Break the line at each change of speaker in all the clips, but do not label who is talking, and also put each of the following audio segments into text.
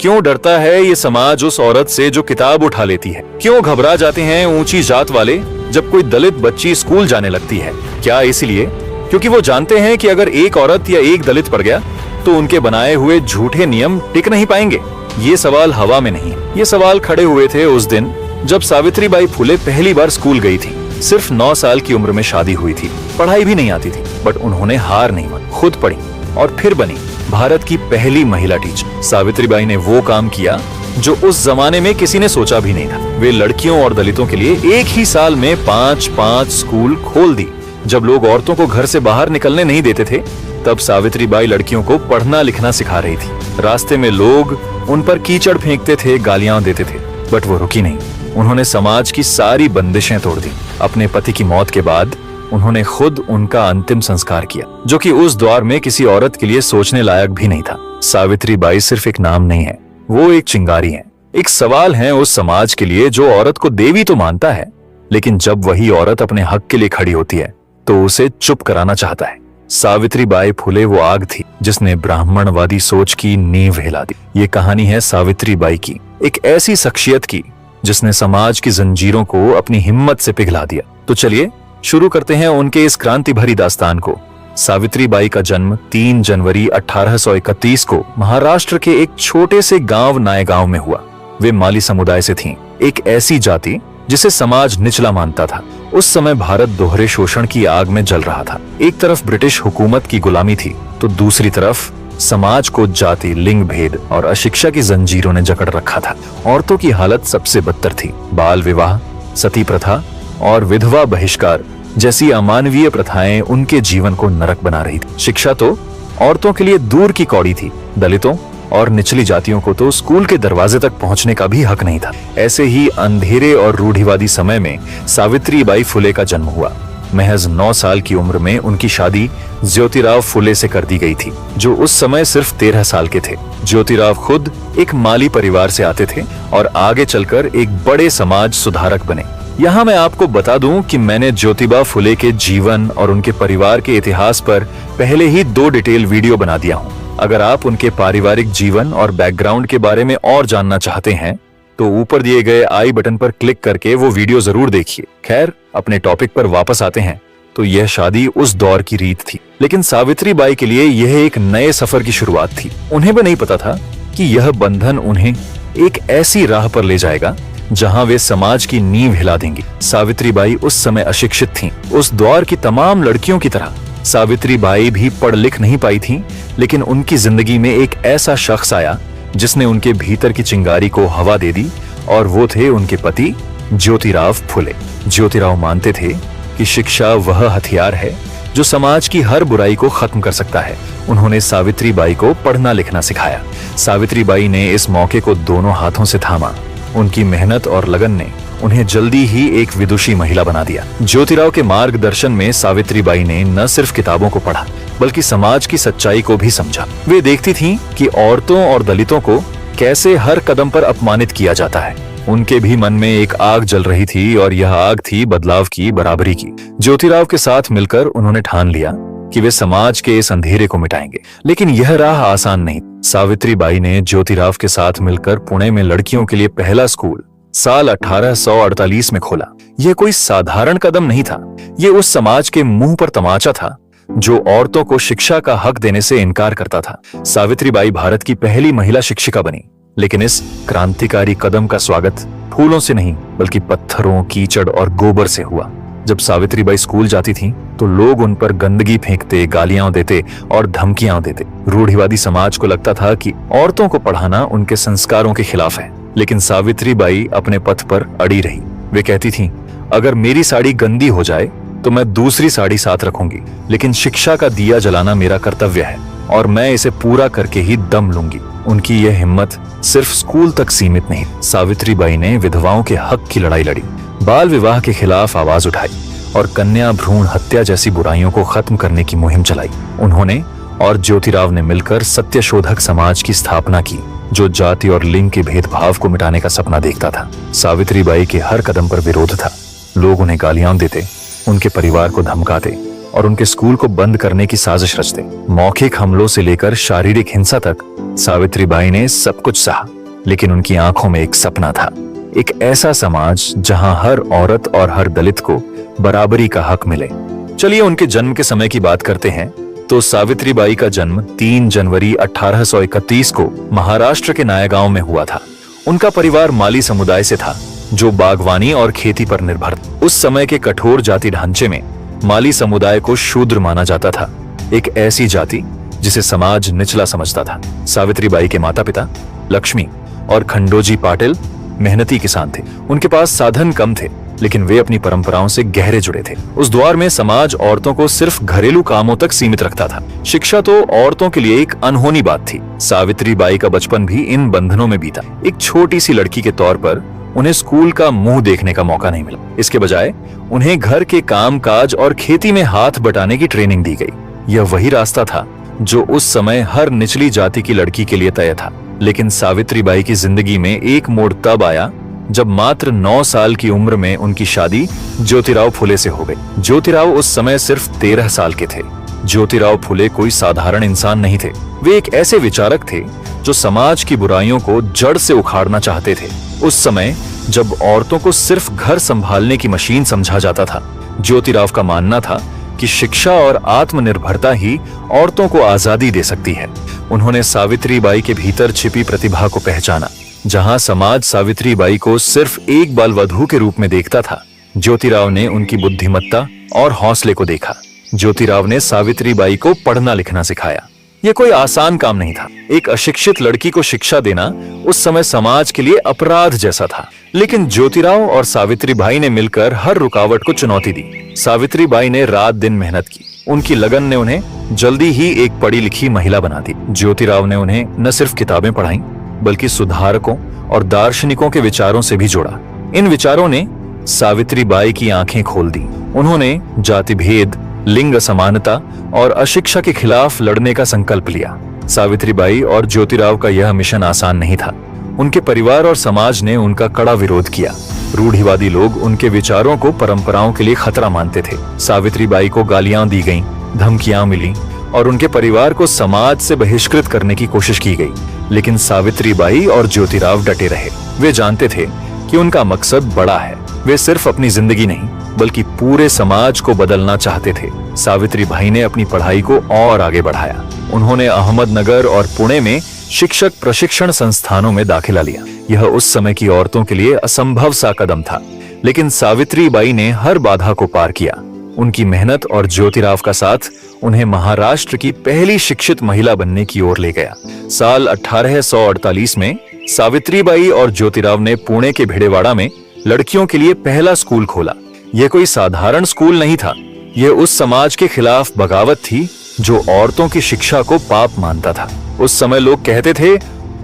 क्यों डरता है ये समाज उस औरत से जो किताब उठा लेती है? क्यों घबरा जाते हैं ऊंची जात वाले जब कोई दलित बच्ची स्कूल जाने लगती है? क्या इसलिए क्योंकि वो जानते हैं कि अगर एक औरत या एक दलित पड़ गया तो उनके बनाए हुए झूठे नियम टिक नहीं पाएंगे? ये सवाल हवा में नहीं, ये सवाल खड़े हुए थे उस दिन जब सावित्रीबाई फुले पहली बार स्कूल गई थी। सिर्फ 9 साल की उम्र में शादी हुई थी, पढ़ाई भी नहीं आती थी, बट उन्होंने हार नहीं मानी, खुद पढ़ी और फिर बनी भारत की पहली महिला टीचर। सावित्रीबाई ने वो काम किया जो उस जमाने में किसी ने सोचा भी नहीं था। वे लड़कियों और दलितों के लिए एक ही साल में 5 स्कूल खोल दी। जब लोग औरतों को घर से बाहर निकलने नहीं देते थे, तब सावित्रीबाई लड़कियों को पढ़ना लिखना सिखा रही थी। रास्ते में लोग उन पर कीचड़ फेंकते थे, गालियां देते थे, बट वो रुकी नहीं। उन्होंने समाज की सारी बंदिशें तोड़ दी। अपने पति की मौत के बाद उन्होंने खुद उनका अंतिम संस्कार किया, जो कि उस दौर में किसी औरत के लिए सोचने लायक भी नहीं था। सावित्रीबाई सिर्फ एक नाम नहीं है, वो एक चिंगारी है। एक सवाल है उस समाज के लिए जो औरत को देवी तो मानता है, लेकिन जब वही औरत अपने हक के लिए खड़ी होती है तो उसे चुप कराना चाहता है। सावित्रीबाई फुले वो आग थी जिसने ब्राह्मणवादी सोच की नींव हिला दी। ये कहानी है सावित्रीबाई की, एक ऐसी शख्सियत की जिसने समाज की जंजीरों को अपनी हिम्मत से पिघला दिया। तो चलिए शुरू करते हैं उनके इस क्रांति भरी दास्तान को। सावित्रीबाई का जन्म 3 जनवरी 1831 को महाराष्ट्र के एक छोटे से गांव नायगांव में हुआ। वे माली समुदाय से थीं, एक ऐसी जाति जिसे समाज निचला मानता था। उस समय भारत दोहरे शोषण की आग में जल रहा था। एक तरफ ब्रिटिश हुकूमत की गुलामी थी, तो दूसरी तरफ समाज को जाति, लिंग भेद और अशिक्षा की जंजीरों ने जकड़ रखा था। औरतों की हालत सबसे बदतर थी। बाल विवाह, सती प्रथा और विधवा बहिष्कार जैसी अमानवीय प्रथाएं उनके जीवन को नरक बना रही थी। शिक्षा तो औरतों के लिए दूर की कौड़ी थी। दलितों और निचली जातियों को तो स्कूल के दरवाजे तक पहुंचने का भी हक नहीं था। ऐसे ही अंधेरे और रूढ़िवादी समय में सावित्रीबाई फुले का जन्म हुआ। महज 9 साल की उम्र में उनकी शादी ज्योतिराव फुले से कर दी गई थी, जो उस समय सिर्फ 13 साल के थे। ज्योतिराव खुद एक माली परिवार से आते थे और आगे चलकर एक बड़े समाज सुधारक बने। यहाँ मैं आपको बता दूं कि मैंने ज्योतिबा फुले के जीवन और उनके परिवार के इतिहास पर पहले ही 2 डिटेल वीडियो बना दिया हूँ। अगर आप उनके पारिवारिक जीवन और बैकग्राउंड के बारे में और जानना चाहते हैं तो ऊपर दिए गए आई बटन पर क्लिक करके वो वीडियो जरूर देखिए। खैर, अपने टॉपिक पर वापस आते हैं तो यह शादी उस दौर की रीत थी, लेकिन सावित्रीबाई के लिए यह एक नए सफर की शुरुआत थी। उन्हें भी नहीं पता था कि यह बंधन उन्हें एक ऐसी राह पर ले जाएगा जहां वे समाज की नींव हिला देंगी। सावित्रीबाई उस समय अशिक्षित थीं। उस दौर की तमाम लड़कियों की तरह सावित्रीबाई भी पढ़ लिख नहीं पाई थीं, लेकिन उनकी जिंदगी में एक ऐसा शख्स आया जिसने उनके भीतर की चिंगारी को हवा दे दी, और वो थे उनके पति ज्योतिराव फुले। ज्योतिराव मानते थे कि शिक्षा वह हथियार है जो समाज की हर बुराई को खत्म कर सकता है। उन्होंने सावित्रीबाई को पढ़ना लिखना सिखाया। सावित्रीबाई ने इस मौके को दोनों हाथों से थामा। उनकी मेहनत और लगन ने उन्हें जल्दी ही एक विदुषी महिला बना दिया। ज्योतिराव के मार्गदर्शन में सावित्रीबाई ने न सिर्फ किताबों को पढ़ा, बल्कि समाज की सच्चाई को भी समझा। वे देखती थीं कि औरतों और दलितों को कैसे हर कदम पर अपमानित किया जाता है। उनके भी मन में एक आग जल रही थी, और यह आग थी बदलाव की, बराबरी की। ज्योतिराव के साथ मिलकर उन्होंने ठान लिया कि वे समाज के इस अंधेरे को मिटाएंगे, लेकिन यह राह आसान नहीं। सावित्रीबाई ने ज्योतिराव के साथ मिलकर पुणे में लड़कियों के लिए पहला स्कूल साल 1848 में खोला। यह कोई साधारण कदम नहीं था, ये उस समाज के मुंह पर तमाचा था जो औरतों को शिक्षा का हक देने से इनकार करता था। सावित्रीबाई भारत की पहली महिला शिक्षिका बनी, लेकिन इस क्रांतिकारी कदम का स्वागत फूलों से नहीं बल्कि पत्थरों, कीचड़ और गोबर से हुआ। जब सावित्रीबाई स्कूल जाती थीं, तो लोग उन पर गंदगी फेंकते, गालियां देते और धमकियां देते। रूढ़िवादी समाज को लगता था कि औरतों को पढ़ाना उनके संस्कारों के खिलाफ है, लेकिन सावित्रीबाई अपने पथ पर अड़ी रही। वे कहती थीं, अगर मेरी साड़ी गंदी हो जाए तो मैं दूसरी साड़ी साथ रखूंगी, लेकिन शिक्षा का दिया जलाना मेरा कर्तव्य है और मैं इसे पूरा करके ही दम लूंगी। उनकी यह हिम्मत सिर्फ स्कूल तक सीमित नहीं। सावित्रीबाई ने विधवाओं के हक की लड़ाई लड़ी, बाल विवाह के खिलाफ आवाज उठाई और कन्या भ्रूण हत्या जैसी बुराइयों को खत्म करने की मुहिम चलाई। उन्होंने और ज्योतिराव ने मिलकर सत्यशोधक समाज की स्थापना की, जो जाति और लिंग के भेदभाव को मिटाने का सपना देखता था। सावित्रीबाई के हर कदम पर विरोध था। लोग उन्हें गालियां देते, उनके परिवार को धमकाते और उनके स्कूल को बंद करने की साजिश रचते। मौखिक हमलों से लेकर शारीरिक हिंसा तक सावित्रीबाई ने सब कुछ सहा, लेकिन उनकी आंखों में एक सपना था, एक ऐसा समाज जहां हर औरत और हर दलित को बराबरी का हक मिले। चलिए उनके जन्म के समय की बात करते हैं। तो सावित्रीबाई का जन्म 3 जनवरी 1831 को महाराष्ट्र के नायागांव में हुआ था। उनका परिवार माली समुदाय से था जो बागवानी और खेती पर निर्भर था। उस समय के कठोर जाति ढांचे में माली समुदाय को शूद्र माना जाता था, एक ऐसी जाति जिसे समाज निचला समझता था। सावित्रीबाई के माता पिता लक्ष्मी और खंडोजी पाटिल मेहनती किसान थे। उनके पास साधन कम थे, लेकिन वे अपनी परंपराओं से गहरे जुड़े थे। उस दौर में समाज औरतों को सिर्फ घरेलू कामों तक सीमित रखता था। शिक्षा तो औरतों के लिए एक अनहोनी बात थी। सावित्रीबाई का बचपन भी इन बंधनों में बीता। एक छोटी सी लड़की के तौर पर उन्हें स्कूल का मुंह देखने का मौका नहीं मिला। इसके बजाय उन्हें घर के काम काज और खेती में हाथ बटाने की ट्रेनिंग दी गई। यह वही रास्ता था जो उस समय हर निचली जाति की लड़की के लिए तय था। लेकिन सावित्रीबाई की जिंदगी में एक मोड़ तब आया जब मात्र 9 साल की उम्र में उनकी शादी ज्योतिराव फुले से हो गई। ज्योतिराव उस समय सिर्फ 13 साल के थे। ज्योतिराव फुले कोई साधारण इंसान नहीं थे। वे एक ऐसे विचारक थे जो समाज की बुराइयों को जड़ से उखाड़ना चाहते थे। उस समय जब औरतों को सिर्फ घर संभालने की मशीन समझा जाता था, ज्योतिराव का मानना था कि शिक्षा और आत्मनिर्भरता ही औरतों को आजादी दे सकती है। उन्होंने सावित्रीबाई के भीतर छिपी प्रतिभा को पहचाना। जहां समाज सावित्रीबाई को सिर्फ एक बलवधू के रूप में देखता था, ज्योतिराव ने उनकी बुद्धिमत्ता और हौसले को देखा। ज्योतिराव ने सावित्रीबाई को पढ़ना लिखना सिखाया। यह कोई आसान काम नहीं था। एक अशिक्षित लड़की को शिक्षा देना उस समय समाज के लिए अपराध जैसा था। लेकिन ज्योतिराव और सावित्रीबाई ने मिलकर हर रुकावट को चुनौती दी। सावित्रीबाई ने रात दिन मेहनत की। उनकी लगन ने उन्हें जल्दी ही एक पढ़ी लिखी महिला बना दी। ज्योतिराव ने उन्हें न सिर्फ किताबें पढ़ाई, बल्कि सुधारकों और दार्शनिकों के विचारों से भी जोड़ा। इन विचारों ने सावित्रीबाई की आंखें खोल दी। उन्होंने जाति भेद, लिंग असमानता और अशिक्षा के खिलाफ लड़ने का संकल्प लिया। सावित्रीबाई और ज्योतिराव का यह मिशन आसान नहीं था। उनके परिवार और समाज ने उनका कड़ा विरोध किया। रूढ़िवादी लोग उनके विचारों को परंपराओं के लिए खतरा मानते थे। सावित्रीबाई को गालियां दी गईं, धमकियां मिली और उनके परिवार को समाज से बहिष्कृत करने की कोशिश की गई। लेकिन सावित्रीबाई और ज्योतिराव डटे रहे। वे जानते थे कि उनका मकसद बड़ा है। वे सिर्फ अपनी जिंदगी नहीं, बल्कि पूरे समाज को बदलना चाहते थे। सावित्रीबाई ने अपनी पढ़ाई को और आगे बढ़ाया। उन्होंने अहमदनगर और पुणे में शिक्षक प्रशिक्षण संस्थानों में दाखिला लिया। यह उस समय की औरतों के लिए असंभव सा कदम था, लेकिन सावित्रीबाई ने हर बाधा को पार किया। उनकी मेहनत और ज्योतिराव का साथ उन्हें महाराष्ट्र की पहली शिक्षित महिला बनने की ओर ले गया। साल 1848 में सावित्रीबाई और ज्योतिराव ने पुणे के भिडेवाड़ा में लड़कियों के लिए पहला स्कूल खोला। यह कोई साधारण स्कूल नहीं था। यह उस समाज के खिलाफ बगावत थी जो औरतों की शिक्षा को पाप मानता था। उस समय लोग कहते थे,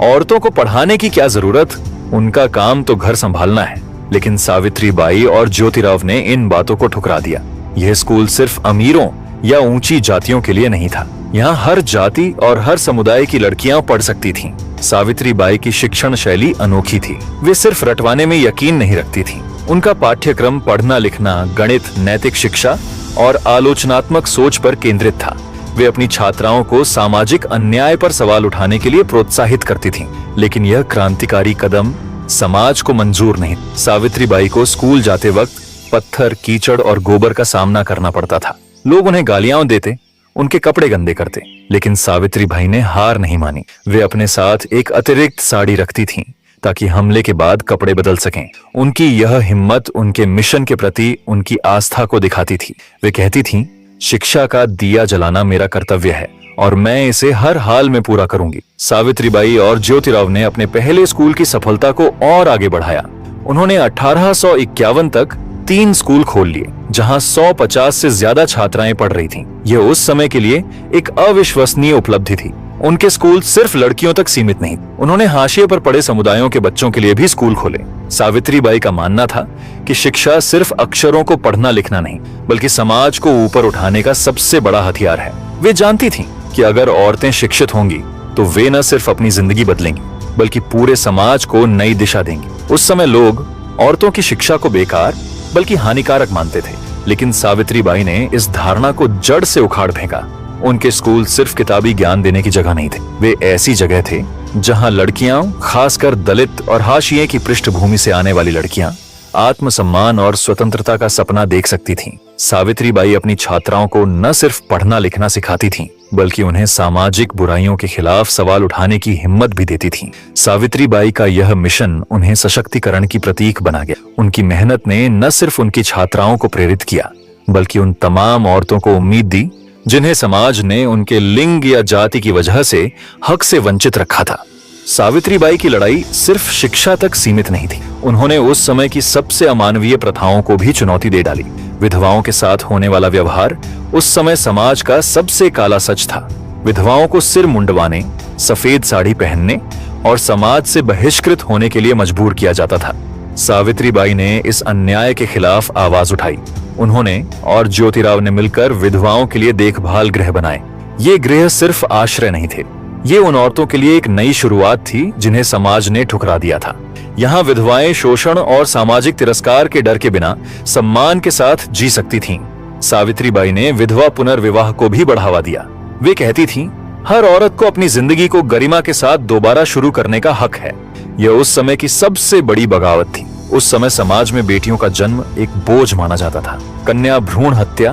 औरतों को पढ़ाने की क्या जरूरत, उनका काम तो घर संभालना है। लेकिन सावित्रीबाई और ज्योतिराव ने इन बातों को ठुकरा दिया। यह स्कूल सिर्फ अमीरों या ऊंची जातियों के लिए नहीं था। यहाँ हर जाति और हर समुदाय की लड़कियां पढ़ सकती थीं। सावित्रीबाई की शिक्षण शैली अनोखी थी। वे सिर्फ रटवाने में यकीन नहीं रखती थीं। उनका पाठ्यक्रम पढ़ना लिखना, गणित, नैतिक शिक्षा और आलोचनात्मक सोच पर केंद्रित था। वे अपनी छात्राओं को सामाजिक अन्याय पर सवाल उठाने के लिए प्रोत्साहित करती थीं। लेकिन यह क्रांतिकारी कदम समाज को मंजूर नहीं। सावित्रीबाई को स्कूल जाते वक्त पत्थर, कीचड़ और गोबर का सामना करना पड़ता था। लोग उन्हें गालियां देते, उनके कपड़े गंदे करते, लेकिन सावित्रीबाई ने हार नहीं मानी। वे अपने साथ एक अतिरिक्त साड़ी रखती थीं ताकि हमले के बाद कपड़े बदल सकें। उनकी यह हिम्मत उनके मिशन के प्रति उनकी आस्था को दिखाती थी। वे कहती थीं, शिक्षा का दिया जलाना मेरा कर्तव्य है और मैं इसे हर हाल में पूरा करूंगी। सावित्रीबाई और ज्योतिराव ने अपने पहले स्कूल की सफलता को और आगे बढ़ाया। उन्होंने 1851 तक 3 स्कूल खोल लिए, जहां 150 से ज्यादा छात्राएं पढ़ रही थीं। यह उस समय के लिए एक अविश्वसनीय उपलब्धि थी। उनके स्कूल सिर्फ लड़कियों तक सीमित नहीं, उन्होंने हाशिए पर पड़े समुदायों के बच्चों के लिए भी स्कूल खोले। सावित्रीबाई का मानना था कि शिक्षा सिर्फ अक्षरों को पढ़ना लिखना नहीं, बल्कि समाज को ऊपर उठाने का सबसे बड़ा हथियार है। वे जानती थीं कि अगर औरतें शिक्षित होंगी तो वे न सिर्फ अपनी जिंदगी बदलेंगी, बल्कि पूरे समाज को नई दिशा देंगी। उस समय लोग औरतों की शिक्षा को बेकार बल्कि हानिकारक मानते थे, लेकिन सावित्रीबाई ने इस धारणा को जड़ से उखाड़ फेंका। उनके स्कूल सिर्फ किताबी ज्ञान देने की जगह नहीं थे, वे ऐसी जगह थे जहां लड़कियां, खासकर दलित और हाशिए की पृष्ठभूमि से आने वाली लड़कियां, आत्मसम्मान और स्वतंत्रता का सपना देख सकती थीं। सावित्रीबाई अपनी छात्राओं को न सिर्फ पढ़ना लिखना सिखाती थीं, बल्कि उन्हें सामाजिक बुराइयों के खिलाफ सवाल उठाने की हिम्मत भी देती थीं। सावित्रीबाई का यह मिशन उन्हें सशक्तिकरण की प्रतीक बना गया। उनकी मेहनत ने न सिर्फ उनकी छात्राओं को प्रेरित किया, बल्कि उन तमाम औरतों को उम्मीद दी जिन्हें समाज ने उनके लिंग या जाति की वजह से हक से वंचित रखा था। सावित्रीबाई की लड़ाई सिर्फ शिक्षा तक सीमित नहीं थी। उन्होंने उस समय की सबसे अमानवीय प्रथाओं को भी चुनौती दे डाली। विधवाओं के साथ होने वाला व्यवहार उस समय समाज का सबसे काला सच था। विधवाओं को सिर मुंडवाने, सफेद साड़ी पहनने और समाज से बहिष्कृत होने के लिए मजबूर किया जाता था। सावित्रीबाई ने इस अन्याय के खिलाफ आवाज उठाई। उन्होंने और ज्योतिराव ने मिलकर विधवाओं के लिए देखभाल गृह बनाए। ये गृह सिर्फ आश्रय नहीं थे, ये उन औरतों के लिए एक नई शुरुआत थी जिन्हें समाज ने ठुकरा दिया था। यहाँ विधवाएं शोषण और सामाजिक तिरस्कार के डर के बिना सम्मान के साथ जी सकती थीं। सावित्रीबाई ने विधवा पुनर्विवाह को भी बढ़ावा दिया। वे कहती थीं, हर औरत को अपनी जिंदगी को गरिमा के साथ दोबारा शुरू करने का हक है। यह उस समय की सबसे बड़ी बगावत थी। उस समय समाज में बेटियों का जन्म एक बोझ माना जाता था। कन्या भ्रूण हत्या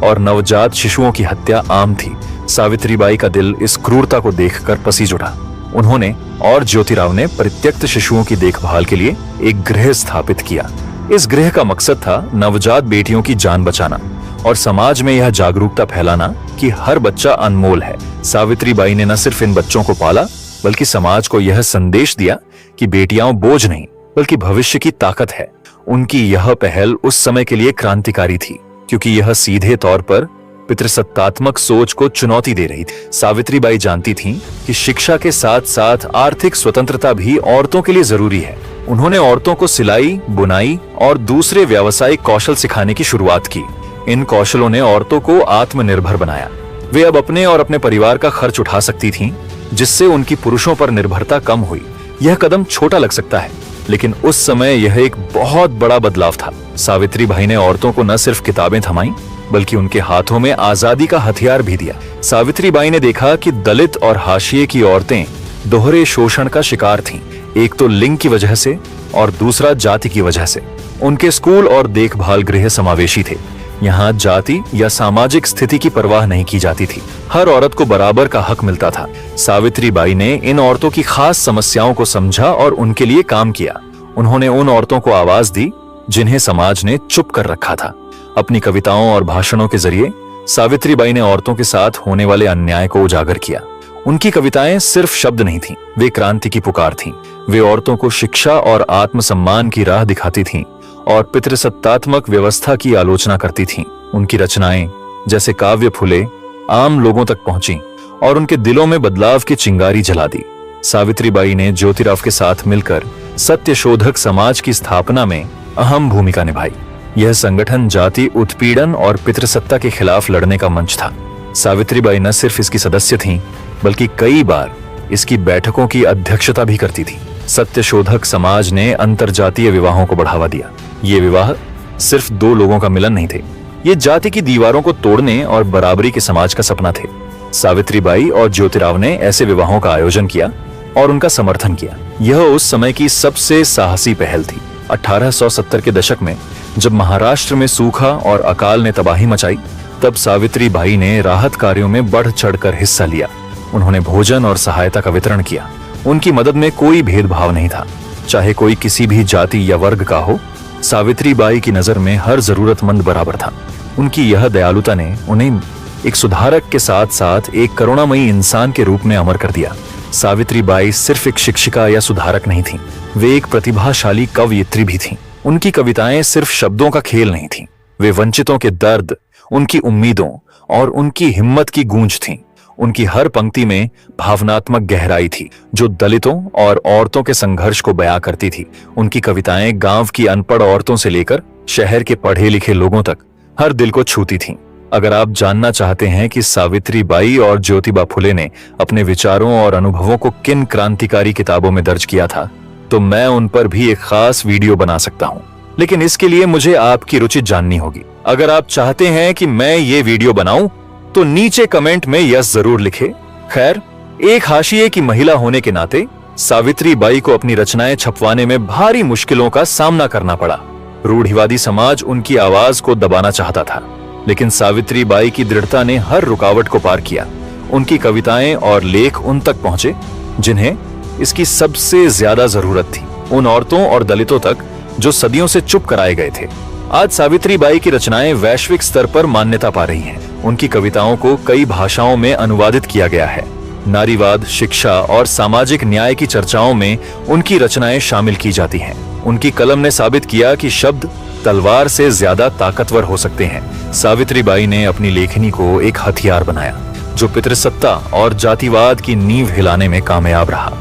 और नवजात शिशुओं की हत्या आम थी। सावित्रीबाई का दिल इस क्रूरता को देखकर पसीज उठा। उन्होंने और ज्योतिराव ने परित्यक्त शिशुओं की देखभाल के लिए एक गृह स्थापित किया। इस गृह का मकसद था नवजात बेटियों की जान बचाना और समाज में यह जागरूकता फैलाना कि हर बच्चा अनमोल है। सावित्रीबाई ने न सिर्फ इन बच्चों को पाला, बल्कि समाज को यह संदेश दिया कि बेटियां बोझ नहीं, बल्कि भविष्य की ताकत है। उनकी यह पहल उस समय के लिए क्रांतिकारी थी, क्योंकि यह सीधे तौर पर पितृसत्तात्मक सोच को चुनौती दे रही थी। सावित्रीबाई जानती थीं कि शिक्षा के साथ साथ आर्थिक स्वतंत्रता भी औरतों के लिए जरूरी है। उन्होंने औरतों को सिलाई, बुनाई और दूसरे व्यावसायिक कौशल सिखाने की शुरुआत की। इन कौशलों ने औरतों को आत्मनिर्भर बनाया। वे अब अपने और अपने परिवार का खर्च उठा सकती थीं, जिससे उनकी पुरुषों पर निर्भरता कम हुई। यह कदम छोटा लग सकता है, लेकिन उस समय यह एक बहुत बड़ा बदलाव था। सावित्रीबाई ने औरतों को न सिर्फ किताबें थमाई, बल्कि उनके हाथों में आजादी का हथियार भी दिया। सावित्रीबाई ने देखा कि दलित और हाशिए की औरतें दोहरे शोषण का शिकार थीं, एक तो लिंग की वजह से और दूसरा जाति की वजह से। उनके स्कूल और देखभाल गृह समावेशी थे। यहाँ जाति या सामाजिक स्थिति की परवाह नहीं की जाती थी। हर औरत को बराबर का हक मिलता था। सावित्रीबाई ने इन औरतों की खास समस्याओं को समझा और उनके लिए काम किया। उन्होंने उन औरतों को आवाज दी जिन्हें समाज ने चुप कर रखा था। अपनी कविताओं और भाषणों के जरिए सावित्रीबाई ने औरतों के साथ होने वाले अन्याय को उजागर किया। उनकी कविताएं सिर्फ शब्द नहीं थीं, वे क्रांति की पुकार थीं। वे औरतों को शिक्षा और आत्मसम्मान की राह दिखाती थीं और पितृसत्तात्मक व्यवस्था की आलोचना करती थीं। उनकी रचनाएं जैसे काव्य फूले आम लोगों तक पहुंची और उनके दिलों में बदलाव की चिंगारी जला दी। सावित्रीबाई ने ज्योतिराव के साथ मिलकर सत्यशोधक समाज की स्थापना में अहम भूमिका निभाई। यह संगठन जाति उत्पीड़न और पितृसत्ता के खिलाफ लड़ने का मंच था। सावित्रीबाई न सिर्फ इसकी सदस्य थीं, बल्कि कई बार इसकी बैठकों की अध्यक्षता भी करती थी। सत्यशोधक समाज ने अंतरजातीय विवाहों को बढ़ावा दिया। ये विवाह सिर्फ दो लोगों का मिलन नहीं थे, ये जाति की दीवारों को तोड़ने और बराबरी के समाज का सपना थे। सावित्रीबाई और ज्योतिराव ने ऐसे विवाहों का आयोजन किया और उनका समर्थन किया। यह उस समय की सबसे साहसी पहल थी। 1870 के दशक में जब महाराष्ट्र में सूखा और अकाल ने तबाही मचाई, तब सावित्रीबाई ने राहत कार्यों में बढ़ चढ़कर हिस्सा लिया। उन्होंने भोजन और सहायता का वितरण किया। उनकी मदद में कोई भेदभाव नहीं था, चाहे कोई किसी भी जाति या वर्ग का हो। सावित्रीबाई की नजर में हर जरूरतमंद बराबर था। उनकी यह दयालुता ने उन्हें एक सुधारक के साथ साथ एक करुणामयी इंसान के रूप में अमर कर दिया। सावित्रीबाई सिर्फ एक शिक्षिका या सुधारक नहीं थीं, वे एक प्रतिभाशाली कवयित्री भी थीं। उनकी कविताएं सिर्फ शब्दों का खेल नहीं थीं, वे वंचितों के दर्द, उनकी उम्मीदों और उनकी हिम्मत की गूंज थीं। उनकी हर पंक्ति में भावनात्मक गहराई थी, जो दलितों और औरतों के संघर्ष को बयां करती थी। उनकी कविताएं गांव की अनपढ़ औरतों से लेकर शहर के पढ़े लिखे लोगों तक हर दिल को छूती थीं। अगर आप जानना चाहते हैं कि सावित्रीबाई और ज्योतिबा फुले ने अपने विचारों और अनुभवों को किन क्रांतिकारी किताबों में दर्ज किया था, तो मैं उन पर भी एक खास वीडियो बना सकता हूं। लेकिन इसके लिए मुझे आपकी रुचि जाननी होगी। अगर आप चाहते हैं कि मैं ये वीडियो बनाऊं तो नीचे कमेंट में यस जरूर लिखें। खैर, एक हाशिए की महिला होने के नाते सावित्री बाई को अपनी रचनाएं छपवाने में भारी मुश्किलों का सामना करना पड़ा। रूढ़िवादी समाज उनकी आवाज को दबाना चाहता था, लेकिन सावित्री बाई की दृढ़ता ने हर रुकावट को पार किया। उनकी कविताएं और लेख उन तक पहुंचे जिन्हें इसकी सबसे ज्यादा जरूरत थी, उन औरतों और दलितों तक जो सदियों से चुप कराए गए थे। आज सावित्री बाई की रचनाएं वैश्विक स्तर पर मान्यता पा रही हैं। उनकी कविताओं को कई भाषाओं में अनुवादित किया गया है। नारीवाद, शिक्षा और सामाजिक न्याय की चर्चाओं में उनकी रचनाएं शामिल की जाती हैं। उनकी कलम ने साबित किया कि शब्द तलवार से ज्यादा ताकतवर हो सकते हैं। सावित्री बाई ने अपनी लेखनी को एक हथियार बनाया जो पितृसत्ता और जातिवाद की नींव हिलाने में कामयाब रहा।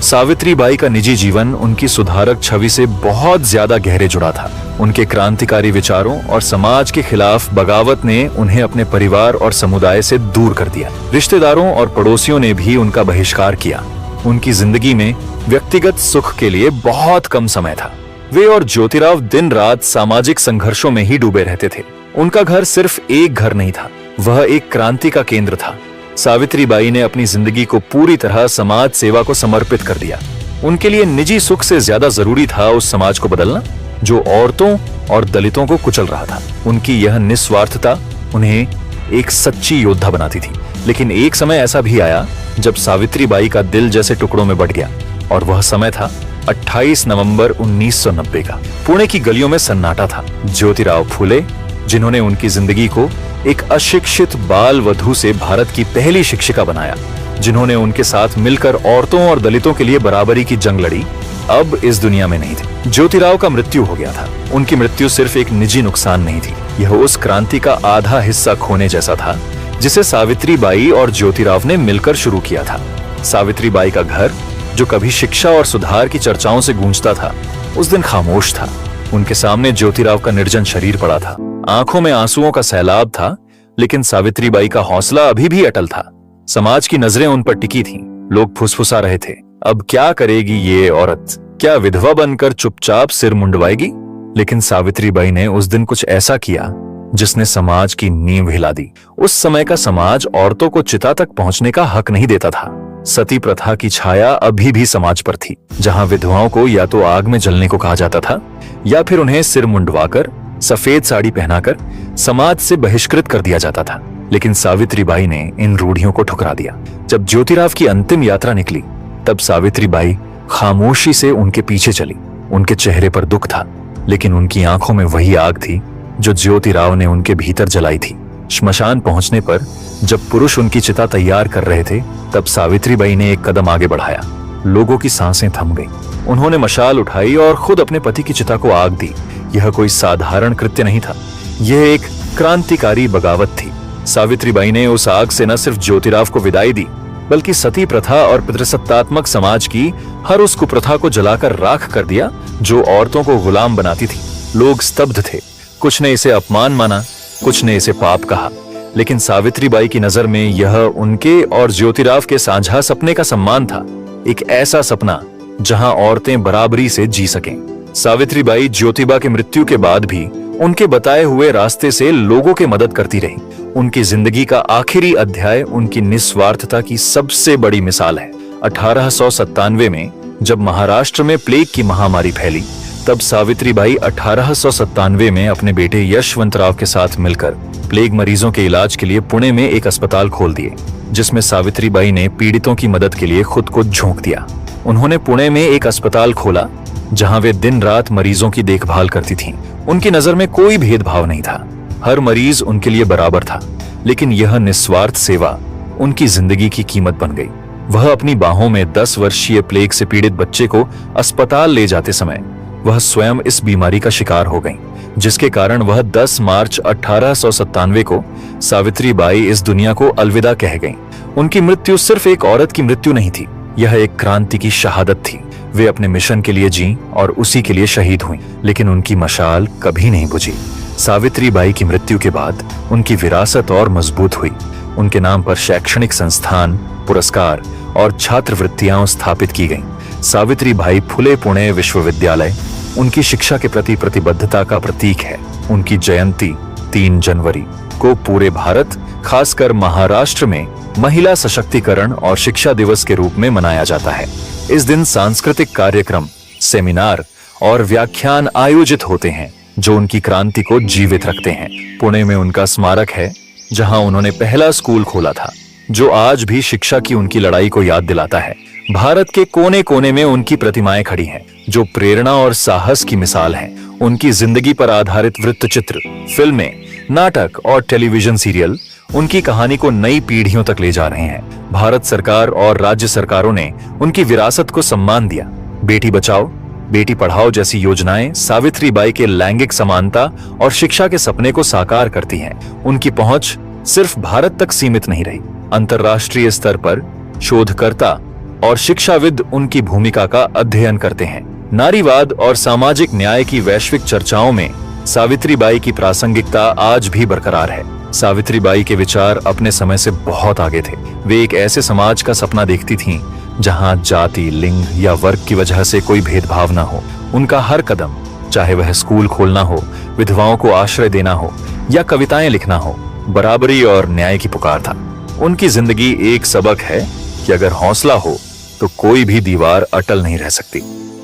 सावित्री बाई का निजी जीवन उनकी सुधारक छवि से बहुत ज्यादा गहरे जुड़ा था। उनके क्रांतिकारी विचारों और समाज के खिलाफ बगावत ने उन्हें अपने परिवार और समुदाय से दूर कर दिया। रिश्तेदारों और पड़ोसियों ने भी उनका बहिष्कार किया। उनकी जिंदगी में व्यक्तिगत सुख के लिए बहुत कम समय था। वे और ज्योतिराव दिन रात सामाजिक संघर्षों में ही डूबे रहते थे। उनका घर सिर्फ एक घर नहीं था, वह एक क्रांति का केंद्र था। सावित्री बाई ने अपनी जिंदगी को पूरी तरह समाज सेवा को समर्पित कर दिया। उनके लिए निजी सुख से ज्यादा जरूरी था उस समाज को बदलना जो औरतों और दलितों को कुचल रहा था। उनकी यह निस्वार्थता उन्हें एक सच्ची योद्धा बनाती थी। लेकिन एक समय ऐसा भी आया जब सावित्री बाई का दिल जैसे टुकड़ों में बट गया, और वह समय था 28 नवंबर 1990 का। पुणे की गलियों में सन्नाटा था। ज्योतिराव फूले, जिन्होंने उनकी जिंदगी को एक अशिक्षित बाल वधू से भारत की पहली शिक्षिका बनाया, जिन्होंने उनके साथ मिलकर औरतों और दलितों के लिए बराबरी की जंग लड़ी, अब इस दुनिया में नहीं थे। ज्योतिराव का मृत्यु हो गया था। उनकी मृत्यु सिर्फ एक निजी नुकसान नहीं थी, यह उस क्रांति का आधा हिस्सा खोने जैसा था जिसे सावित्री बाई और ज्योतिराव ने मिलकर शुरू किया था। सावित्री बाई का घर, जो कभी शिक्षा और सुधार की चर्चाओं से गूंजता था, उस दिन खामोश था। उनके सामने ज्योतिराव का निर्जन शरीर पड़ा था। आंखों में आंसुओं का सैलाब था, लेकिन सावित्री बाई का हौसला अभी भी अटल था। समाज की नजरें उन पर टिकी थीं। लोग फुसफुसा रहे थे, अब क्या करेगी ये औरत? क्या विधवा बनकर चुपचाप सिर मुंडवाएगी? लेकिन सावित्री बाई ने उस दिन कुछ ऐसा किया जिसने समाज की नींव हिला दी। उस समय का समाज औरतों को चिता तक पहुंचने का हक नहीं देता था। सती प्रथा की छाया अभी भी समाज पर थी, जहां विधवाओं को या तो आग में जलने को कहा जाता था या फिर उन्हें सिर मुंडवाकर सफेद साड़ी पहनाकर समाज से बहिष्कृत कर दिया जाता था। लेकिन सावित्री बाई ने इन रूढ़ियों को ठुकरा दिया। जब ज्योतिराव की अंतिम यात्रा निकली, तब सावित्री बाई खामोशी से उनके पीछे चली। उनके चेहरे पर दुख था, लेकिन उनकी आंखों में वही आग थी जो ज्योतिराव ने उनके भीतर जलाई थी। श्मशान पहुंचने पर जब पुरुष उनकी चिता तैयार कर रहे थे, तब सावित्री बाई ने एक कदम आगे बढ़ाया। लोगों की सांसें थम गईं। उन्होंने मशाल उठाई और खुद अपने पति की चिता को आग दी। यह कोई साधारण कृत्य नहीं था, यह एक क्रांतिकारी बगावत थी। सावित्री बाई ने उस आग से न सिर्फ ज्योतिराव को विदाई दी, बल्कि सती प्रथा और पितृसत्तात्मक समाज की हर उस कुप्रथा को जलाकर राख कर दिया जो औरतों को गुलाम बनाती थी। लोग स्तब्ध थे। कुछ ने इसे अपमान माना, कुछ ने इसे पाप कहा, लेकिन सावित्री बाई की नजर में यह उनके और ज्योतिराव के साझा सपने का सम्मान था। एक ऐसा सपना जहां औरतें बराबरी से जी सकें। सावित्री बाई ज्योतिबा की मृत्यु के बाद भी उनके बताए हुए रास्ते से लोगों की मदद करती रही। उनकी जिंदगी का आखिरी अध्याय उनकी निस्वार्थता की सबसे बड़ी मिसाल है। 1897 में जब महाराष्ट्र में प्लेग की महामारी फैली, तब सावित्री बाई 1897 में अपने बेटे यशवंतराव के साथ मिलकर प्लेग मरीजों के इलाज के लिए पुणे में एक अस्पताल खोल दिए, जिसमें सावित्री बाई ने पीड़ितों की मदद के लिए खुद को झोंक दिया। उन्होंने पुणे में एक अस्पताल खोला जहां वे दिन रात मरीजों की देखभाल करती थीं। उनकी नजर में कोई भेदभाव नहीं था, हर मरीज उनके लिए बराबर था। लेकिन यह निस्वार्थ सेवा उनकी जिंदगी की कीमत बन गई। वह अपनी बाहों में 10 वर्षीय प्लेग से पीड़ित बच्चे को अस्पताल ले जाते समय वह स्वयं इस बीमारी का शिकार हो गईं, जिसके कारण वह 10 मार्च 1897 को सावित्री बाई इस दुनिया को अलविदा कह गईं। उनकी मृत्यु सिर्फ एक औरत की मृत्यु नहीं थी, यह एक क्रांति की शहादत थी। वे अपने मिशन के लिए जीं और उसी के लिए शहीद हुईं, लेकिन उनकी मशाल कभी नहीं बुझी। सावित्री बाई की मृत्यु के बाद उनकी विरासत और मजबूत हुई। उनके नाम पर शैक्षणिक संस्थान, पुरस्कार और छात्रवृत्तियां स्थापित की गईं। सावित्री बाई फुले पुणे विश्वविद्यालय, उनकी शिक्षा के प्रति प्रतिबद्धता का प्रतीक है। उनकी जयंती 3 जनवरी को पूरे भारत, खासकर महाराष्ट्र में महिला सशक्तिकरण और शिक्षा दिवस के रूप में मनाया जाता है। इस दिन सांस्कृतिक कार्यक्रम, सेमिनार और व्याख्यान आयोजित होते हैं जो उनकी क्रांति को जीवित रखते हैं। पुणे में उनका स्मारक है जहां उन्होंने पहला स्कूल खोला था, जो आज भी शिक्षा की उनकी लड़ाई को याद दिलाता है। भारत के कोने कोने में उनकी प्रतिमाएं खड़ी हैं, जो प्रेरणा और साहस की मिसाल हैं। उनकी जिंदगी पर आधारित वृत्तचित्र, फिल्में, नाटक और टेलीविजन सीरियल उनकी कहानी को नई पीढ़ियों तक ले जा रहे हैं। भारत सरकार और राज्य सरकारों ने उनकी विरासत को सम्मान दिया। बेटी बचाओ, बेटी पढ़ाओ जैसी योजनाएं सावित्रीबाई के लैंगिक समानता और शिक्षा के सपने को साकार करती हैं। उनकी पहुंच सिर्फ भारत तक सीमित नहीं रही, अंतर्राष्ट्रीय स्तर पर शोधकर्ता और शिक्षाविद उनकी भूमिका का अध्ययन करते हैं। नारीवाद और सामाजिक न्याय की वैश्विक चर्चाओं में सावित्रीबाई की प्रासंगिकता आज भी बरकरार है। सावित्रीबाई के विचार अपने समय से बहुत आगे थे। वे एक ऐसे समाज का सपना देखती थीं जहां जाति, लिंग या वर्ग की वजह से कोई भेदभाव न हो। उनका हर कदम, चाहे वह स्कूल खोलना हो, विधवाओं को आश्रय देना हो या कविताएं लिखना हो, बराबरी और न्याय की पुकार था। उनकी जिंदगी एक सबक है कि अगर हौसला हो तो कोई भी दीवार अटल नहीं रह सकती।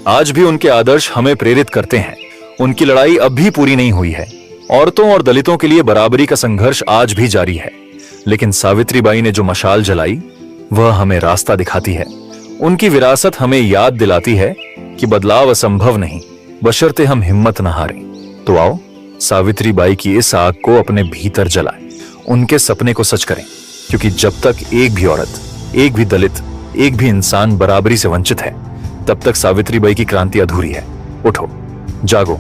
आज भी उनके आदर्श हमें प्रेरित करते हैं। उनकी लड़ाई अब भी पूरी नहीं हुई है। औरतों और दलितों के लिए बराबरी का संघर्ष आज भी जारी है, लेकिन सावित्रीबाई ने जो मशाल जलाई वह हमें रास्ता दिखाती है। उनकी विरासत हमें याद दिलाती है कि बदलाव असंभव नहीं, बशर्ते हम हिम्मत न हारें। तो आओ सावित्रीबाई की इस आग को अपने भीतर जलाएं, उनके सपने को सच करें, क्योंकि जब तक एक भी औरत, एक भी दलित, एक भी इंसान बराबरी से वंचित है, तब तक सावित्रीबाई की क्रांति अधूरी है। उठो, जागो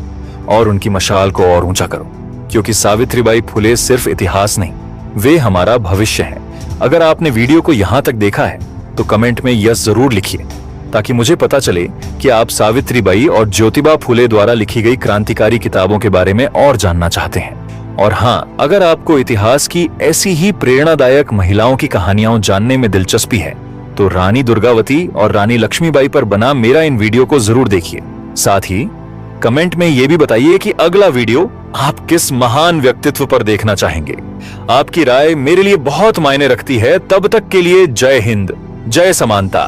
और उनकी मशाल को और ऊंचा करो, क्योंकि सावित्रीबाई फुले सिर्फ इतिहास नहीं, वे हमारा भविष्य है। अगर आपने वीडियो को यहां तक देखा है तो कमेंट में यस जरूर लिखिए, ताकि मुझे पता चले कि आप सावित्रीबाई और ज्योतिबा फुले द्वारा लिखी गई क्रांतिकारी किताबों के बारे में और जानना चाहते हैं। और हाँ, अगर आपको इतिहास की ऐसी ही प्रेरणादायक महिलाओं की कहानियां जानने में दिलचस्पी है तो रानी दुर्गावती और रानी लक्ष्मीबाई पर बना मेरा इन वीडियो को जरूर देखिए। साथ ही कमेंट में यह भी बताइए कि अगला वीडियो आप किस महान व्यक्तित्व पर देखना चाहेंगे। आपकी राय मेरे लिए बहुत मायने रखती है। तब तक के लिए जय हिंद, जय समानता।